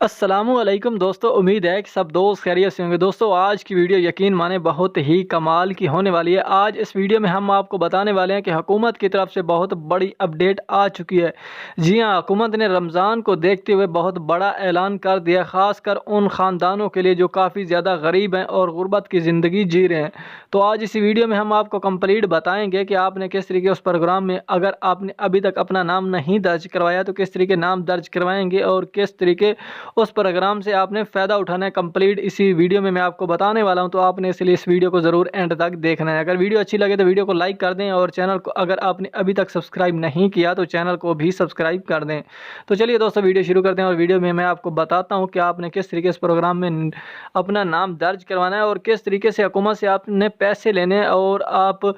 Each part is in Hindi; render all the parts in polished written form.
अस्सलामुअलैकुम दोस्तों, उम्मीद है कि सब दोस्त खैरियत से होंगे। दोस्तों आज की वीडियो यकीन माने बहुत ही कमाल की होने वाली है। आज इस वीडियो में हम आपको बताने वाले हैं कि हुकूमत की तरफ से बहुत बड़ी अपडेट आ चुकी है। जी हां, हुकूमत ने रमज़ान को देखते हुए बहुत बड़ा ऐलान कर दिया, ख़ासकर उन ख़ानदानों के लिए जो काफ़ी ज़्यादा गरीब हैं और गुर्बत की ज़िंदगी जी रहे हैं। तो आज इसी वीडियो में हम आपको कंप्लीट बताएंगे कि आपने किस तरीके उस प्रोग्राम में, अगर आपने अभी तक अपना नाम नहीं दर्ज करवाया तो किस तरीके नाम दर्ज करवाएंगे और किस तरीके उस प्रोग्राम से आपने फ़ायदा उठाना है। कंप्लीट इसी वीडियो में मैं आपको बताने वाला हूं, तो आपने इसलिए इस वीडियो को ज़रूर एंड तक देखना है। अगर वीडियो अच्छी लगे तो वीडियो को लाइक कर दें और चैनल को अगर आपने अभी तक सब्सक्राइब नहीं किया तो चैनल को भी सब्सक्राइब कर दें। तो चलिए दोस्तों वीडियो शुरू करते हैं और वीडियो में मैं आपको बताता हूँ कि आपने किस तरीके इस प्रोग्राम में अपना नाम दर्ज करवाना है और किस तरीके से हुकूमत से आपने पैसे लेने हैं। और आप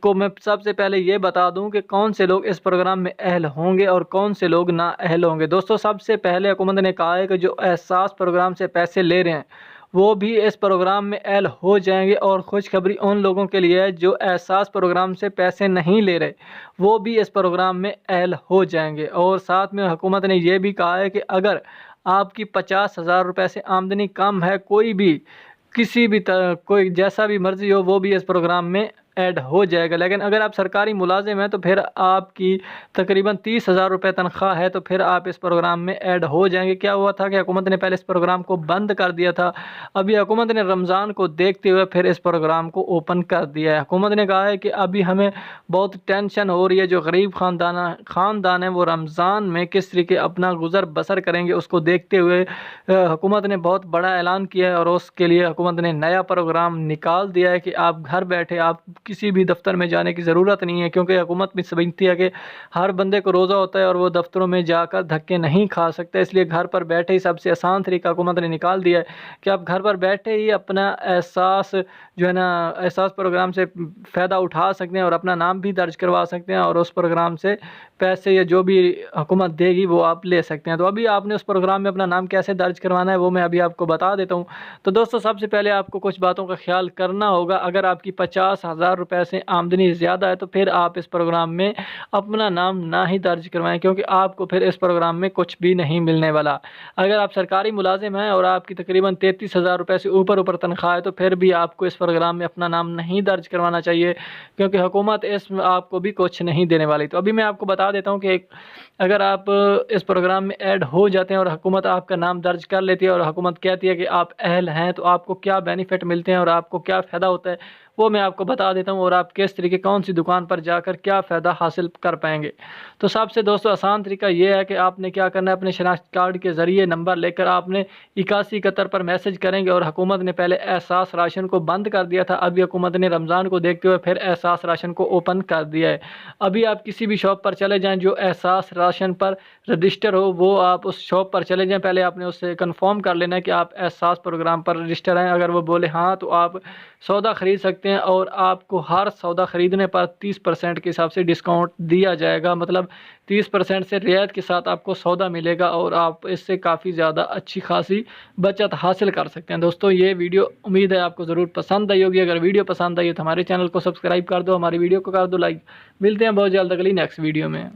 को मैं सबसे पहले ये बता दूं कि कौन से लोग इस प्रोग्राम में अहल होंगे और कौन से लोग ना अहल होंगे। दोस्तों सबसे पहले हुकूमत ने कहा है कि जो एहसास प्रोग्राम से पैसे ले रहे हैं वो भी इस प्रोग्राम में अहल हो जाएंगे। और खुशखबरी उन लोगों के लिए है जो एहसास प्रोग्राम से पैसे नहीं ले रहे, वो भी इस प्रोग्राम में अहल हो जाएंगे। और साथ में हुकूमत ने यह भी कहा है कि अगर आपकी 50,000 रुपये से आमदनी कम है, कोई भी किसी भी तरह कोई जैसा भी मर्ज़ी हो, वो भी इस प्रोग्राम में ऐड हो जाएगा। लेकिन अगर आप सरकारी मुलाजिम हैं तो फिर आपकी तकरीबन 30,000 रुपये तनख्वाह है तो फिर आप इस प्रोग्राम में ऐड हो जाएंगे। क्या हुआ था कि हुकूमत ने पहले इस प्रोग्राम को बंद कर दिया था, अभी हुकूमत ने रमज़ान को देखते हुए फिर इस प्रोग्राम को ओपन कर दिया है। हुकूमत ने कहा है कि अभी हमें बहुत टेंशन हो रही है, जो गरीब ख़ानदान है वो रमज़ान में किस तरीके अपना गुज़र बसर करेंगे उसको देखते हुए हुकूमत ने बहुत बड़ा ऐलान किया है। और उसके लिए हुकूमत ने नया प्रोग्राम निकाल दिया है कि आप घर बैठे, आप किसी भी दफ्तर में जाने की ज़रूरत नहीं है, क्योंकि हुकूमत भी समझती है कि हर बंदे को रोज़ा होता है और वो दफ्तरों में जाकर धक्के नहीं खा सकते। इसलिए घर पर बैठे ही सबसे आसान तरीका हुकूमत ने निकाल दिया है कि आप घर पर बैठे ही अपना एहसास जो है ना, एहसास प्रोग्राम से फ़ायदा उठा सकते हैं और अपना नाम भी दर्ज करवा सकते हैं और उस प्रोग्राम से पैसे या जो भी हुकूमत देगी वो आप ले सकते हैं। तो अभी आपने उस प्रोग्राम में अपना नाम कैसे दर्ज करवाना है वो मैं अभी आपको बता देता हूँ। तो दोस्तों सबसे पहले आपको कुछ बातों का ख्याल करना होगा। अगर आपकी 50,000 रुपये से आमदनी ज़्यादा है तो फिर आप इस प्रोग्राम में अपना नाम ना ही दर्ज करवाएं, क्योंकि आपको फिर इस प्रोग्राम में कुछ भी नहीं मिलने वाला। अगर आप सरकारी मुलाजिम हैं और आपकी तकरीबन 33,000 रुपये से ऊपर तनख्वाह है तो फिर भी आपको इस प्रोग्राम में अपना नाम नहीं दर्ज करवाना चाहिए, क्योंकि हुकूमत इस आपको भी कुछ नहीं देने वाली। तो अभी मैं आपको बता देता हूँ कि अगर आप इस प्रोग्राम में ऐड हो जाते हैं और हुकूमत आपका नाम दर्ज कर लेती है और हुकूमत कहती है कि आप अहल हैं, तो आपको क्या बेनिफिट मिलते हैं और आपको क्या फ़ायदा होता है वो मैं आपको बता देता हूँ। और आप किस तरीके कौन सी दुकान पर जाकर क्या फ़ायदा हासिल कर पाएंगे। तो सबसे दोस्तों आसान तरीका ये है कि आपने क्या करना है, अपने शनाख्त कार्ड के ज़रिए नंबर लेकर आपने 8171 पर मैसेज करेंगे। और हुकूमत ने पहले एहसास राशन को बंद कर दिया था, अभी हुकूमत ने रमज़ान को देखते हुए फिर एहसास राशन को ओपन कर दिया है। अभी आप किसी भी शॉप पर चले जाएँ जो एहसास राशन पर रजिस्टर हो, वो आप उस शॉप पर चले जाएँ। पहले आपने उससे कन्फर्म कर लेना है कि आप एहसास प्रोग्राम पर रजिस्टर हैं। अगर वो बोले हाँ तो आप सौदा ख़रीद सकते हैं और आपको हर सौदा ख़रीदने पर 30% के हिसाब से डिस्काउंट दिया जाएगा। मतलब 30% से रियायत के साथ आपको सौदा मिलेगा और आप इससे काफ़ी ज़्यादा अच्छी खासी बचत हासिल कर सकते हैं। दोस्तों ये वीडियो उम्मीद है आपको ज़रूर पसंद आई होगी। अगर वीडियो पसंद आई तो हमारे चैनल को सब्सक्राइब कर दो, हमारी वीडियो को कर दो लाइक। मिलते हैं बहुत जल्द अगली नेक्स्ट वीडियो में।